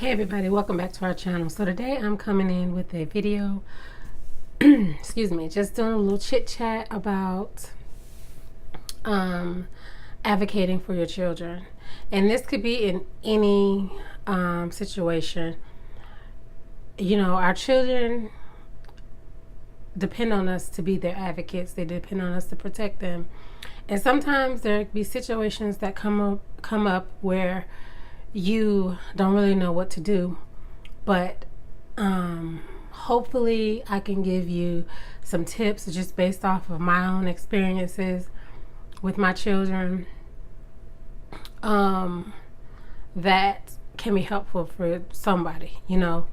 Hey everybody, welcome back to our channel. So today I'm coming in with a video, excuse me, just doing a little chit chat about advocating for your children. And this could be in any situation. You know, our children depend on us to be their advocates. They depend on us to protect them. And sometimes there be situations that come up where you don't really know what to do, but hopefully I can give you some tips just based off of my own experiences with my children that can be helpful for somebody, you know.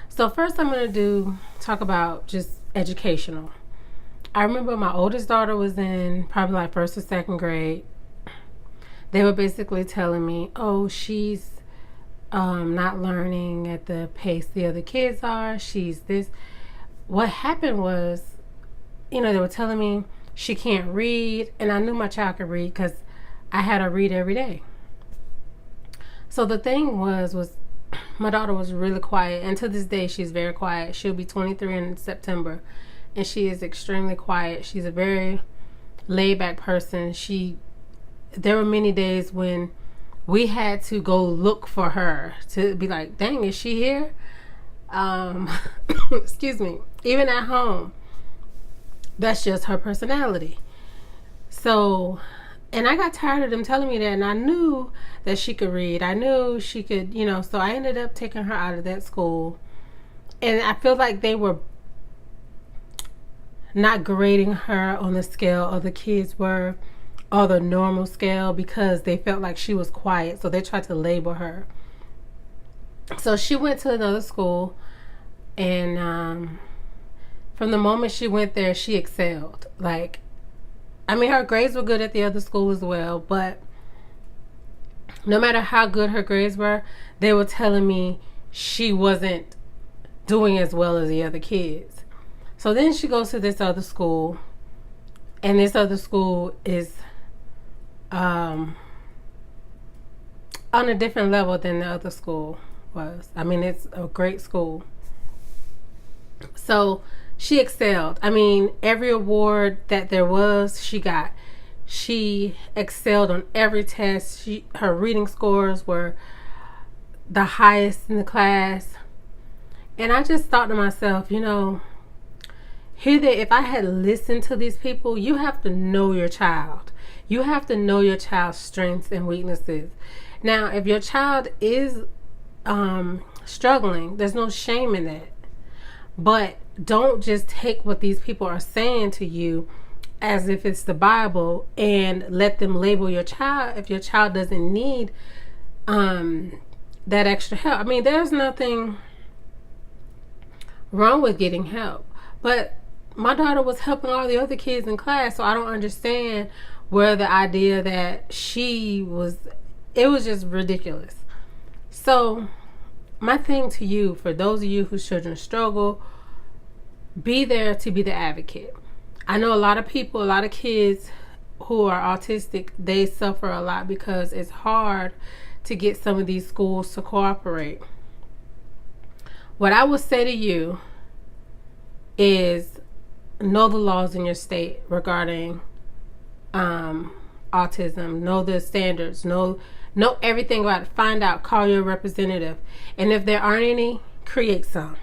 So first I'm going to talk about just educational. I remember my oldest daughter was in probably like first or second grade. They were basically telling me, oh, she's not learning at the pace the other kids are. She's this. What happened was, you know, they were telling me she can't read. And I knew my child could read because I had her read every day. So the thing was my daughter was really quiet. And to this day, she's very quiet. She'll be 23 in September. And she is extremely quiet. She's a very laid-back person. There were many days when we had to go look for her to be like, dang, is she here? Excuse me. Even at home, that's just her personality. So, and I got tired of them telling me that, and I knew that she could read. I knew she could, you know, so I ended up taking her out of that school. And I feel like they were not grading her on the scale other kids were, or the normal scale, because they felt like she was quiet, so they tried to label her. So she went to another school, and from the moment she went there, she excelled. Like, I mean, her grades were good at the other school as well, but no matter how good her grades were, they were telling me she wasn't doing as well as the other kids. So then she goes to this other school, and this other school is on a different level than the other school was. I mean, it's a great school. So she excelled. I mean, every award that there was, she got. She excelled on every test. Her reading scores were the highest in the class. And I just thought to myself, you know, if I had listened to these people, you have to know your child. You have to know your child's strengths and weaknesses. Now, if your child is struggling, there's no shame in that. But don't just take what these people are saying to you as if it's the Bible and let them label your child if your child doesn't need that extra help. I mean, there's nothing wrong with getting help. But my daughter was helping all the other kids in class, so I don't understand where the idea that it was just ridiculous. So my thing to you, for those of you whose children struggle, be there to be the advocate. I know a lot of kids who are autistic, they suffer a lot because it's hard to get some of these schools to cooperate. What I would say to you is know the laws in your state regarding autism. Know the standards. Know everything about it. Find out. Call your representative. And if there aren't any, create some.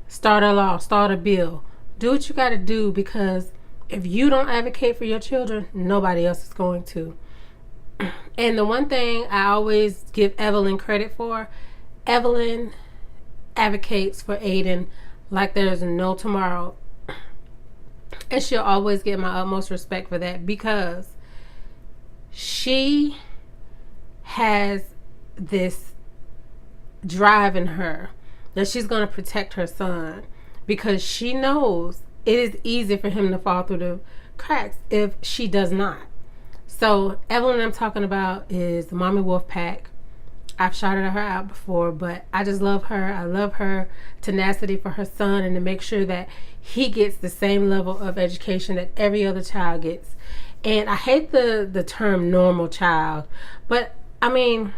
Start a law. Start a bill. Do what you got to do, because if you don't advocate for your children, nobody else is going to. And the one thing I always give Evelyn credit for, Evelyn advocates for Aiden like there's no tomorrow. And she'll always get my utmost respect for that, because she has this drive in her that she's going to protect her son, because she knows it is easy for him to fall through the cracks if she does not. So Evelyn I'm talking about is the Mommy Wolf Pack. I've shouted her out before, but I just love her. I love her tenacity for her son and to make sure that he gets the same level of education that every other child gets. And I hate the term normal child, but I mean,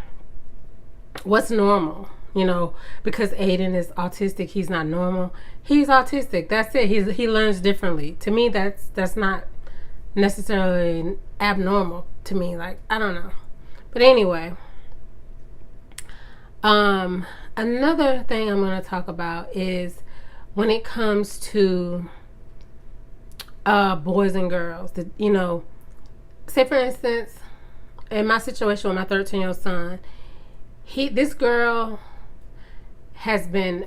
what's normal? because Aiden is autistic, he's not normal. He's autistic. That's it. He learns differently. To me, that's not necessarily abnormal to me. Like, I don't know. But anyway, another thing I'm going to talk about is when it comes to boys and girls. Say for instance, in my situation with my 13-year-old son, this girl has been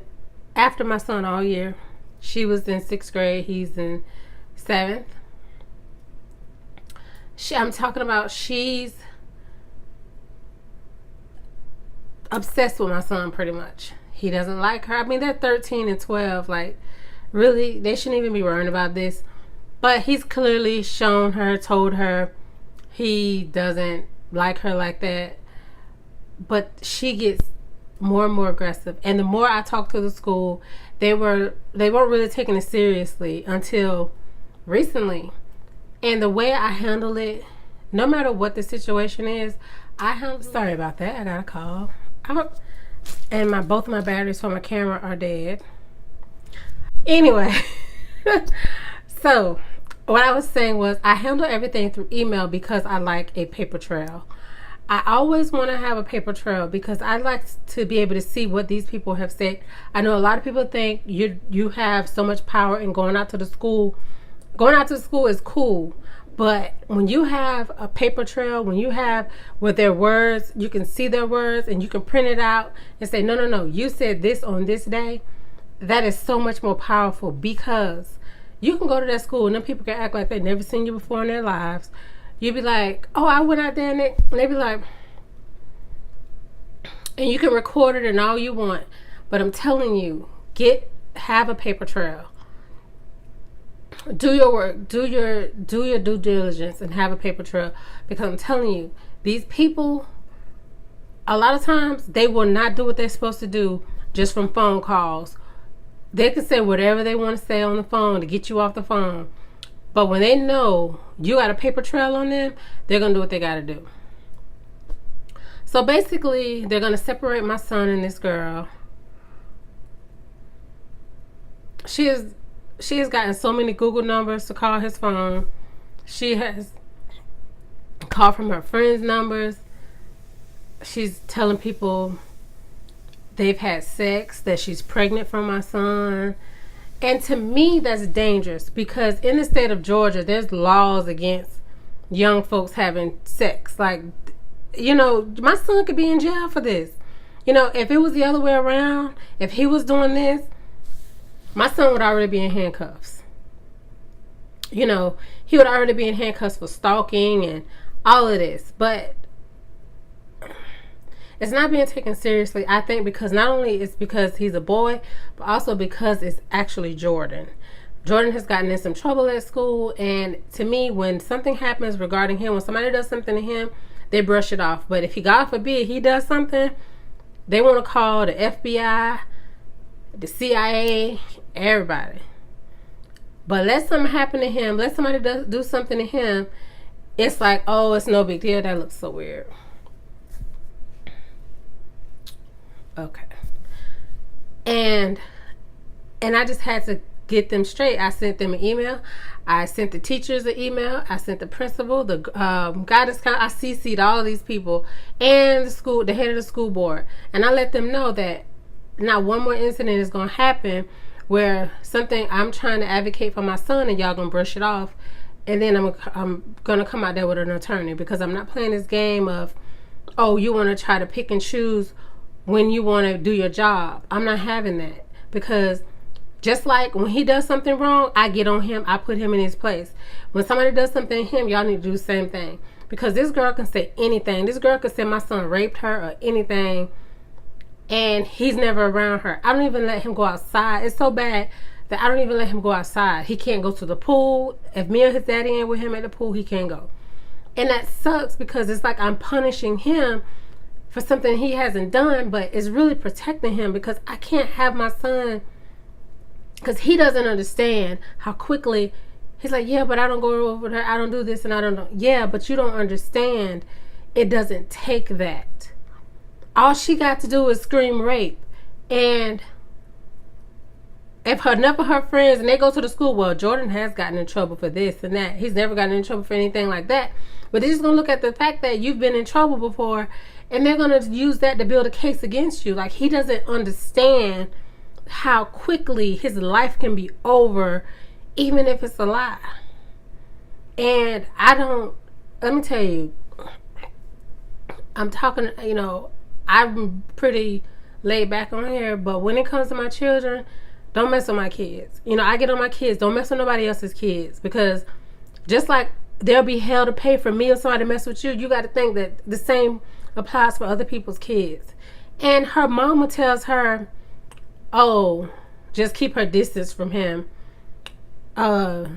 after my son all year. She was in 6th grade. He's in 7th. I'm talking about she's obsessed with my son pretty much. He doesn't like her. I mean, they're 13 and 12. Like, really, they shouldn't even be worrying about this. But he's clearly told her he doesn't like her like that. But she gets more and more aggressive. And the more I talked to the school, they weren't really taking it seriously until recently. And the way I handle it, no matter what the situation is, sorry about that. I got a call. And both of my batteries for my camera are dead. Anyway, so what I was saying was I handle everything through email because I like a paper trail. I always want to have a paper trail because I like to be able to see what these people have said. I know a lot of people think you have so much power in going out to the school. Going out to school is cool, but when you have a paper trail, when you have with their words, you can see their words and you can print it out and say, no, you said this on this day. That is so much more powerful because you can go to that school and then people can act like they've never seen you before in their lives. You'd be like, oh, I went out there and they'd be like, and you can record it and all you want. But I'm telling you, have a paper trail. Do your work, do your due diligence and have a paper trail because I'm telling you, these people, a lot of times they will not do what they're supposed to do just from phone calls. They can say whatever they want to say on the phone to get you off the phone. But when they know you got a paper trail on them, they're going to do what they got to do. So basically, they're going to separate my son and this girl. She has gotten so many Google numbers to call his phone. She has called from her friends' numbers. She's telling people they've had sex, that she's pregnant from my son. And to me, that's dangerous because in the state of Georgia, there's laws against young folks having sex. Like, my son could be in jail for this. If it was the other way around, if he was doing this, my son would already be in handcuffs. He would already be in handcuffs for stalking and all of this. But it's not being taken seriously, I think, because not only it's because he's a boy, but also because it's actually Jordan. Jordan has gotten in some trouble at school, and to me, when something happens regarding him, when somebody does something to him, they brush it off. But if God forbid he does something, they want to call the FBI, the CIA, everybody. But let something happen to him, let somebody do something to him, it's like, oh, it's no big deal. That looks so weird. Okay. And I just had to get them straight. I sent them an email. I sent the teachers an email. I sent the principal, the guidance counselor. I CC'd all of these people and the head of the school board. And I let them know that not one more incident is going to happen where something I'm trying to advocate for my son and y'all going to brush it off. And then I'm going to come out there with an attorney because I'm not playing this game of, oh, you want to try to pick and choose when you want to do your job. I'm not having that because just like when he does something wrong, I get on him, I put him in his place. When somebody does something to him, y'all need to do the same thing because this girl can say anything. This girl could say my son raped her or anything and he's never around her. I don't even let him go outside. It's so bad that I don't even let him go outside. He can't go to the pool. If me or his daddy ain't with him at the pool, he can't go. And that sucks because it's like I'm punishing him for something he hasn't done, but it's really protecting him because I can't have my son, because he doesn't understand how quickly he's like, yeah, but I don't go over there, I don't do this and I don't know. Yeah, but you don't understand. It doesn't take that. all she got to do is scream rape. And if enough of her friends, and they go to the school, well, Jordan has gotten in trouble for this and that. He's never gotten in trouble for anything like that. But they're just going to look at the fact that you've been in trouble before, and they're going to use that to build a case against you. Like, he doesn't understand how quickly his life can be over, even if it's a lie. And let me tell you, I'm talking, I'm pretty laid back on here, but when it comes to my children, don't mess with my kids. I get on my kids. Don't mess with nobody else's kids, because just like there'll be hell to pay for me or somebody to mess with you, you got to think that the same applies for other people's kids. And her mama tells her, oh, just keep her distance from him.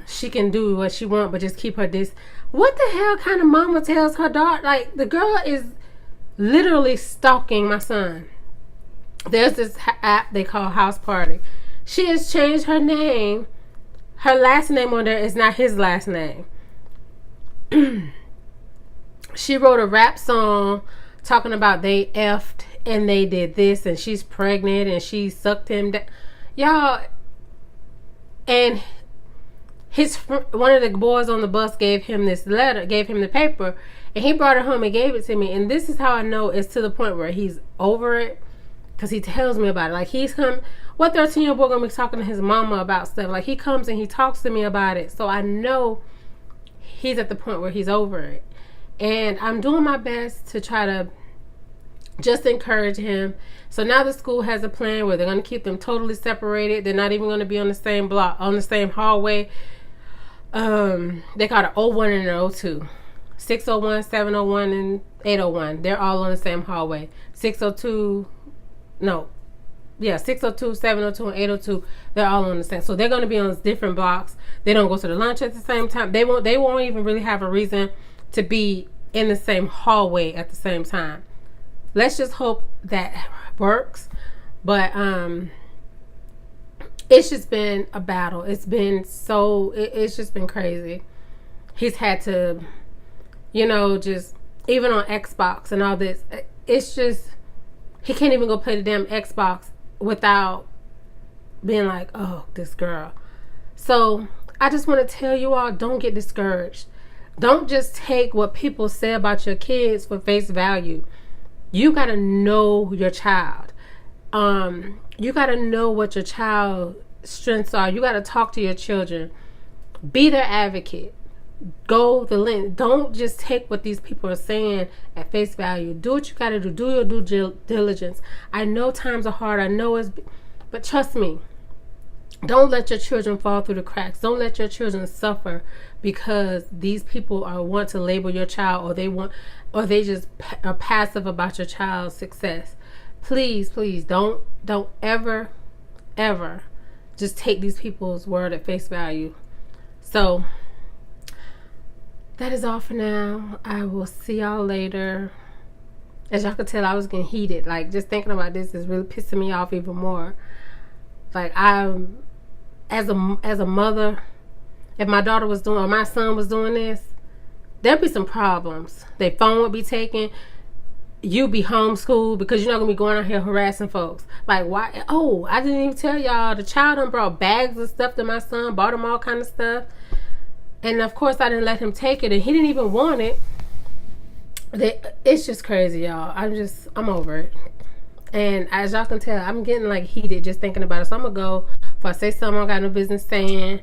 She can do what she wants, but just keep her distance. What the hell kind of mama tells her daughter? Like, the girl is literally stalking my son. There's this app they call House Party. She has changed her name. Her last name on there is not his last name. She wrote a rap song talking about they effed and they did this, and she's pregnant and she sucked him down. Y'all, and one of the boys on the bus gave him this letter, gave him the paper, and he brought it home and gave it to me. And this is how I know it's to the point where he's over it, because he tells me about it. Like, he's come, what 13-year-old boy gonna be talking to his mama about stuff? Like, he comes and he talks to me about it, so I know he's at the point where he's over it. And I'm doing my best to try to just encourage him. So now the school has a plan where they're going to keep them totally separated. They're not even going to be on the same block, on the same hallway. They got an 01 and an 02. 601, 701, and 801. They're all on the same hallway. 602, 702, and 802. They're all on the same. So they're going to be on different blocks. They don't go to the lunch at the same time. They won't even really have a reason to be in the same hallway at the same time. Let's just hope that works. But it's just been a battle. It's been it's just been crazy. He's had to, just even on Xbox and all this, it's just, he can't even go play the damn Xbox without being like, oh, this girl. So I just want to tell you all, don't get discouraged. Don't just take what people say about your kids for face value. You got to know your child. You got to know what your child's strengths are. You got to talk to your children. Be their advocate. Go the length. Don't just take what these people are saying at face value. Do what you got to do. Do your due diligence. I know times are hard. I know but trust me. Don't let your children fall through the cracks. Don't let your children suffer because these people want to label your child, or they just are passive about your child's success. Please, please don't ever just take these people's word at face value. So that is all for now. I will see y'all later. As y'all can tell, I was getting heated. Like, just thinking about this is really pissing me off even more. Like, as a mother, if my daughter was doing, or my son was doing this, there'd be some problems. Their phone would be taken. You'd be homeschooled because you're not going to be going out here harassing folks. Like, why? Oh, I didn't even tell y'all. The child done brought bags of stuff to my son, bought him all kind of stuff. And, of course, I didn't let him take it, and he didn't even want it. It's just crazy, y'all. I'm over it. And as y'all can tell, I'm getting, like, heated just thinking about it. So I'm going to go. If I say something I got no business saying.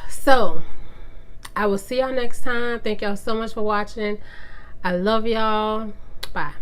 So, I will see y'all next time. Thank y'all so much for watching. I love y'all. Bye.